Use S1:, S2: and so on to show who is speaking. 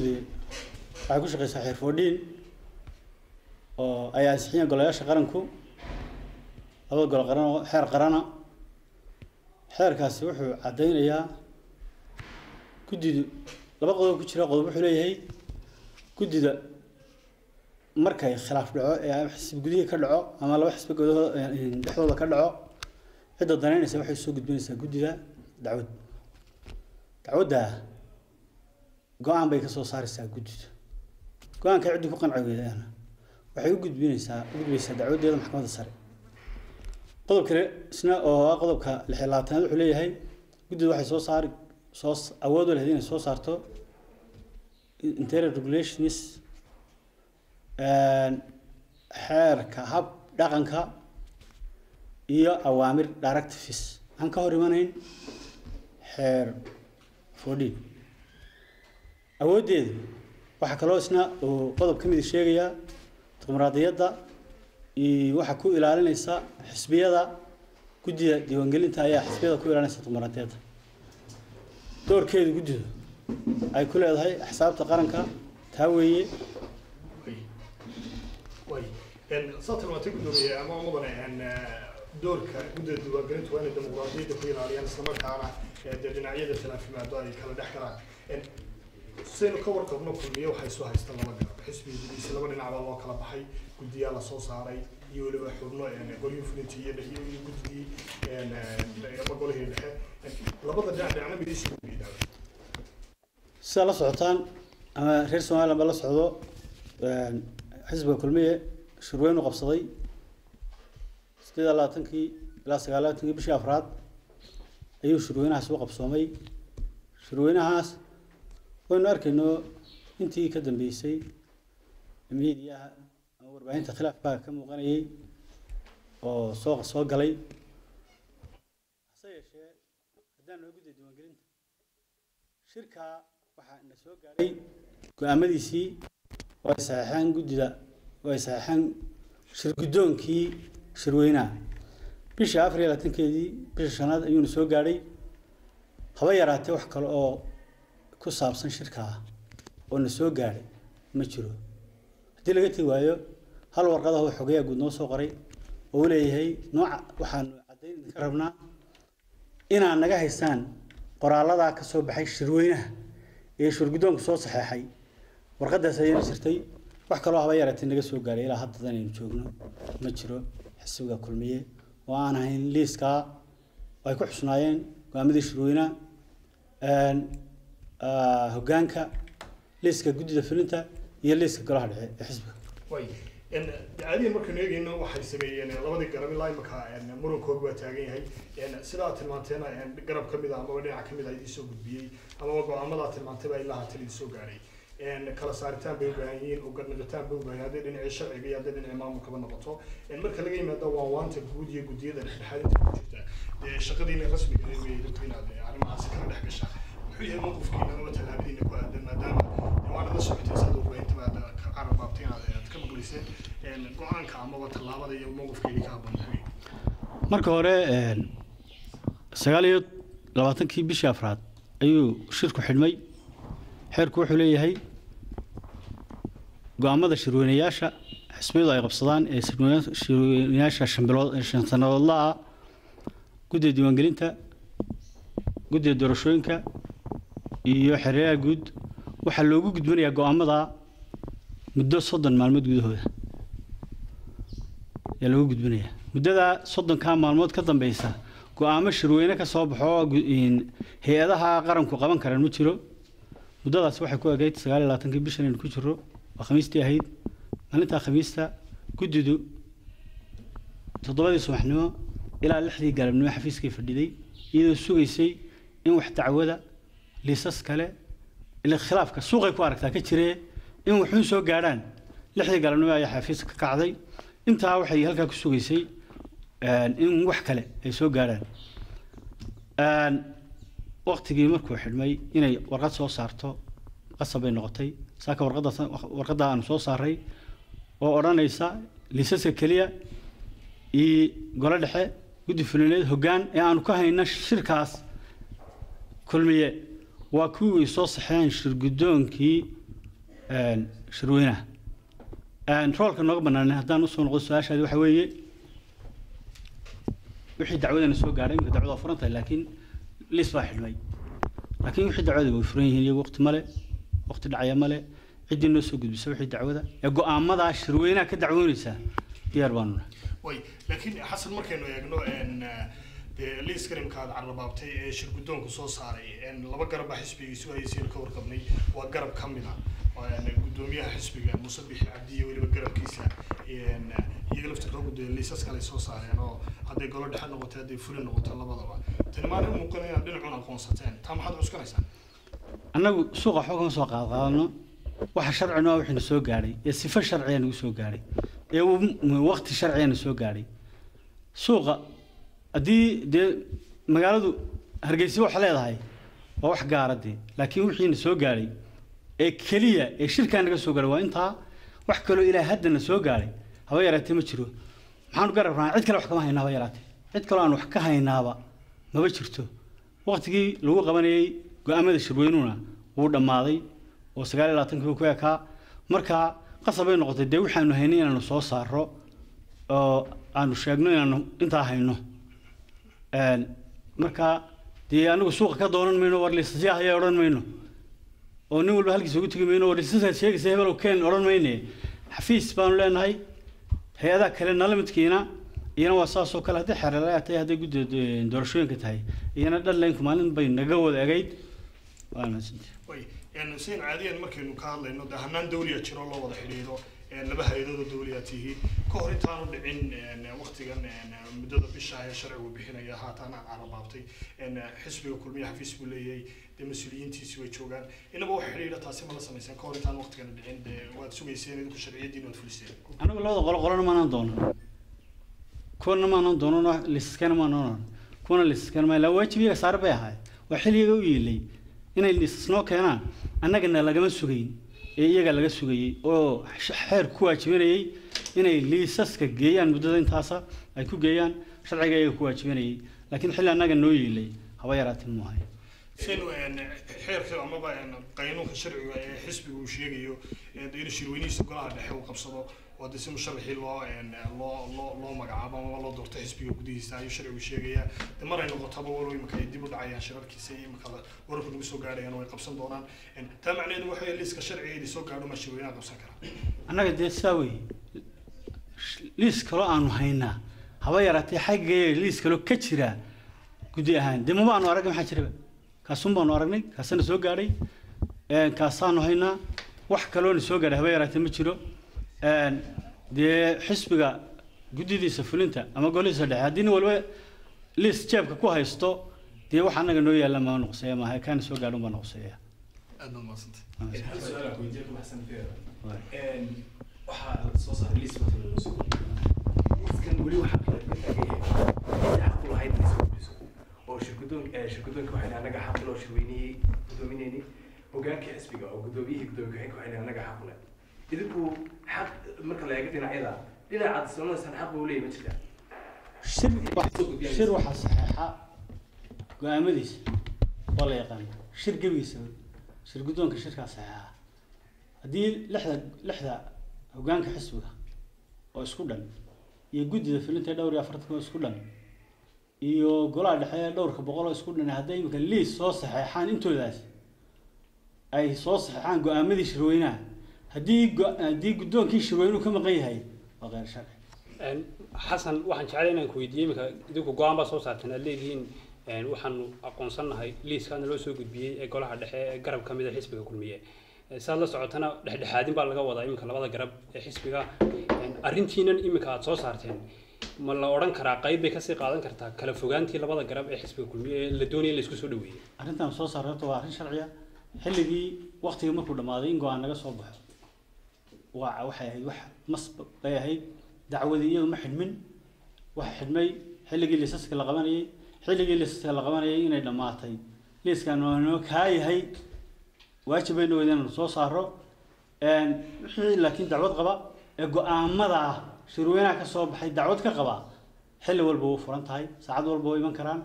S1: guddida waxay ku shaqeysaa xeer foodhiin oo ay ansixiyeen golayaasha qaranku laba gol qaran oo xeer qarana xeerkaasi wuxuu cadeynayaa guddidu laba qodob ku jira qodob wuxuu leeyahay guddida markay khilaaf dhaco ee xisbi gudiga ka dhaco ama laba xisbi dhexdooda ka dhaco cidda danaynaysa waxay soo gudbinaysaa guddida dacwadda go'aan bay ka soo saaraysaa guddida go'aanka ciddu ku qanci weydaan waxay u gudbinaysaa dacwadeeda maxkamadda sare qodob kale isna oo qodobka 26 wuxuu leeyahay guddida waxay soo awood u leedahay inay soo saarto interior regulations xeerka hab dhaqanka iyo awaamir directives aan ka hor imanayn xeer foodhiin awoodeedu waxa kaloo isna oo qodob ka mid sheegaya dimuqraadiyadda iyo waxa ku ilaalinaysa xisbiyada guddida diiwaangelinta ayaa xisbiyada ku ilaalinaysa dimuqraadiyadda doorkeedu guddidu ay ku leedahay xisaabta qaranka taa weeye
S2: صوت المعتقد أمام مدن أن دورك جدد وقرنت وين الديمقراطية تقول على أن استمرت على الجنائية الثلاث في معدوي كلا دحكران سين كور قبنا كل يوم حيسوها يستمر حسب يسلمون على الله كلا بحي قد يلا صوص عري يقولوا حرنا يعني قولي فلنتية ده يقول دي يعني بقوله ده لبض الجامعة أنا بديش بيدا
S1: سلا سعطان أما غير سؤال لما لا سعودو حزب كلمية شروين وقبصدي سيد الله تنكي لا سجالات تنكي بشي أفراد أيو شروين عسوا قبصومي شروين عاس ونرك إنه أنتي كدم بيسي ميديا أو 40 تخلاف بقى كم غني أو سوق قلي حصل شيء هدان وجود ديوان جرين شركة واحد نسوق قلي كأمدي سي ويساحن جدّا ويساحن شركدون كي شروينا بيش أفريقيا لاتنكيدي بيش شناد أيون سوق قاري خبايرات وحكر أو كوسابسن شركة أو نسوق قاري مشروع هدي لقيتي وايو هل ورقة هو حقيقة جود نوسو قري أولي هي نوع وحن عدين كربنا إن عن نجاح السان قرالة ذاك سوق بحي شروينا إيش شركدون كصوص حي ورقة سيئة شرتي وحكى الله غيرت النجس وقالي إلى حد ثاني نشوفنا مشروع حسوق كلمية وأنا هين ليسكا ويكون حسناين وعمد يشروينا هجانكا ليسكا جديدة فلنتا هي ليسكا كلها حسبك.
S2: وي إن عادي ممكن يجي إنه واحد يسمي يعني الله بدي قرب الله مكان يعني مرور كوبا تاجي هاي يعني سلعة المانتينا يعني قرب كم إذا أما بدي أحكم إذا يسوق بي أما بقى عملات المانتبا إلا هتلي يسوق عليه. إن كلا صارتان بيبيعين وقد نجتان بيبيعين هذا إن عيش شرعي هذا إن إمام كمان نبطه إن مركز لقي مدة وانت جودية جودية ده الحالة موجودة شقدين الرسمي اللي يدقين هذا يعني مع سكان ده كشة وحيل الموقف كنا مثلا بدين نقول ما دام وانا بس شفت يسدوا بين تبع عرب بابتين هذا تكمل بوليسين إن قرآن كعمة وطلع هذا يوم موقف كذي كابون حبي
S1: مركز هراء سجالية لو تنكي بيش أفراد أيو شركة حلمي حركوا حليه هاي قامض الشروينياشة حسبيضا يقبصدان شروينياشة شنطان الله قد ديوان قلنتا قد دورشوينكا iyo xiriir guud waxa loogu gudbinayaa go'aamada muddo 30 maalmood gudahooda yaa loogu gudbinayaa muddada 30 ka maalmood ka dambaysa go'aamo shirweyne ka soo baxo hay'adaha qaranku qaban karaan ma jiro muddadaas waxay ku agayd 29 bishan in ku jiro waa khamiistii ahayd maalinta khamiista guddidu 7 subaxnimo ilaa 6 galabnimo xafiiskay fadhiday iyadoo sugaysay in wax dacwada liisas kale ila khilaafka suuqay ku aragtaa ka jiree in wuxuu soo gaaraan 6 galabnimo ay xafiiska ka kacday intaa waxay halka ku sugaysay in wax kale ay soo gaaraan waqtigii markuu xidhmay inay warqad soo saarto qasab ay noqotay saaka warqada aan soo saaray oo oranaysa liisaska kaliya golo dhexe guddi fulineed hoggaan ee aanu ka hayna shirkaas kulmiye waa kuwii soo saxeen shirgudoonkii shirweynaha roolka nooga banaanay haddaan usoo noqdo su-aashaadi waxa weeye wixii dacwadana soo gaadhay iminka dacwada waa furan tahay laakiin liis baa xidhmay laakiin wixii dacwada way furan yihiin iyagu waqti male waqti dhacaya male ciddii noo soo gudbisa wixii dacwada ee go-aamadaa shirweynaha ka dacwoonaysaa diyaar baanu nahay
S2: way laakiin xasan markaynu eegno liiskan imika aad carrabaabtay ee shir guddoonku soo saaray laba garaba xisbigiisu ayaysiin ka warqabnay waa garab ka mid ah gudoomiyaha xisbiga Muuse Bixi Cabdi iyo waliba garabkiisa iyaga laftirkooda liisas kale soo saareen oo hadday golo dhexe noqoto hadday fulin noqoto labadaba tan ma arrin muuqan inaan dhinacuna aqoonsateen taa maxaad cuskanaysaa
S1: annagu suuqa xoog kama soo qaadano waxa sharci noo wixii soo gaadhay ee sifo sharci ah soo gaadhay ee waqti sharci ah soo gaadhay suuqa haddii dee magaaladu Hargeysa waxa leedahay waa wax gaaradii laakiin wixii soo gaadhay ee kaliya ee shirkaan naga soo gaadhay waa intaa wax kale ilaa haddana soo gaadhay haba yaraatee ma jiro maxaan garab raacay cid kale wax kama haynaa haba yaraatee cid kale aan wax ka haynaaba maba jirto waqtigii lagu qabanayay go'aamada shirweynuuna wuu dhamaaday oo 29 ku ekaa marka qasab ay noqotay dee waxaanu haynay inaanu soo saaro oo aanu sheegno inaanu intaa hayno marka dee anagu suuqa ka doonan mayno war liisasiyaha ayaa odhan mayno oo nin walba halkiisa ugu tegi mayno war liisasiyaha sheegaysa hebel keen odhan mayne xafiis baanu leenahay hay-adaha kale nala midkiina iyana waa saas oo kale haddii xeeralaha tahay hadday gudda doorashooyinka tahay iyana dhanlaynku maalin bay naga wada egayd waa mahadsantahay
S2: way seen caadiyan markaynu ka hadlayno dee hanaan dawliya jiro loo wada xidhiidho laba hay-adooda dawliya tihi ka hor intaanu dhicin waqtigan muddada bisha ee sharcigu bixinaya haatan aan carrabaabtay xisbiga kulmiye xafiis buu leeyahay dee mas-uuliyiintiisi way joogaan inaba wax xidhiidha taasi ma la samaysan ka hor intaan waqtigan dhicin waad sugayseen idinku sharciyadiin waad fuliseen
S1: anagu labada qolona maanaan doonan kuwana maanaan doonan liisaskana maanaan kuwana liisaskana ma la waajibiga saar bay ahaay waa xilliga u yeelay inay liisas noo keenaan annagana lagama sugayn ee iyaga laga sugayay oo xeer ku waajibinayay inay liisaska geeyaan muddada intaasa ay ku geeyaan sharciga iyaga ku waajibinayay laakiin xilli annaga noo yeelay haba yaraatin mu ahay
S2: sinu xeerka amaba qaynuunka sharciga ee xisbigu uu sheegayo in shirweynihiisa golaha dhexe uu qabsado oo dee si musharaxii loo magacaabo ama loo doorto xisbiga gudihiisa ayuu sharcigu sheegayaa de maray noqotaba walow imika ay dib u dhacayaan shirarkiisa iyo imika wararku nagu soo gaadhayaan way qabsan doonaan taa macnaheedu waxa weeye liiska sharciga idin soo gaadho ma shirweynaha qabsan karaa
S1: annaga dee sidaa wey liis kaloo aanu haynaa haba yaraatee xaggeeya liis kaloo ka jira gudi ahaan dee maba aanu aragay maxaa jiraba kaasun baanu aragnay kaasana soo gaadhay kaasaanu haynaa wax kaloona soo gaadhay haba yaraatee ma jiro dee xisbiga guddidiisa fulinta ama golihiisa dhexe haddii nin walba liis jeebka ku haysto dee wax annaga noo yaalla ma noqoseeya maaha kaana soo gaadhun baa noqoseeya
S2: aad baad mahadsantay
S3: waxaa soo saaray liis liiskan weli waxaa kale ka taagan yahay xaq u lahayd liis gudbiso oo shirguddoonka waxayna annaga xaq loo shirweyniyey guddoominayni hogaankii xisbiga oo guddoomiyihii guddoomiye waxayna annaga xaq u leh idinku xaq marka la eego dhinacyada dhinacaad soonaysan xaq buu leeyahay ma jirtaa
S1: shir waxaa saxeexa go'aamadiisa waa la yaqaan shir gebigiisa shir guddoonka shirkaa saxeexa haddii lixda hoggaanka xisbiga oo isku dhan iyo guddida fulinta dhowr iyo 40 oo isku dhan iyo golaha dhexe dhowrka boqol oo isku dhan hadday imika liis soo saxeexaan intoodaas ay soo saxeexaan go'aamadii shirweynaha haddii guddoonkii shirweynuhu ka maqan yahay waa غير sharci
S4: xasan waxaan jeclahay inaan ku weydiiyo imika idinku go'aan baa soo saarteen aad leedihiin waxaanu aqoonsanahay liiskaana loo soo gudbiyey ee golaha dhexe ee garab ka mid ah xisbiga kulmiye saad la socotana dhexdhexaadin baa laga wadaa imika labada garab ee xisbiga arrintiinan imika aad soo saarteen ma la odhan karaa qayb bay kasii qaadan kartaa kala fogaantii labada garab ee xisbiga kulmiye ee la doonayay in la isku soo dhaweeyey
S1: arrintan soo saarto waa arrin sharciya xilligii waqtiga markuu dhamaaday in go'aan naga soo baxo waxay ahayd wax masbaq bay ahayd dacwadii iyadu ma xidhmin waxa xidhmay xilligii liisaska la qabanayay xilligii liisaska la qabanayay inay dhamaatay liiskan oo ka yahay waajib ay inuu soo saaro wixii laakiin dacwad qaba ee go'aamada shirweynaha ka soo baxay dacwad ka qaba xilli walba uu furan tahay saacad walba way iman karaan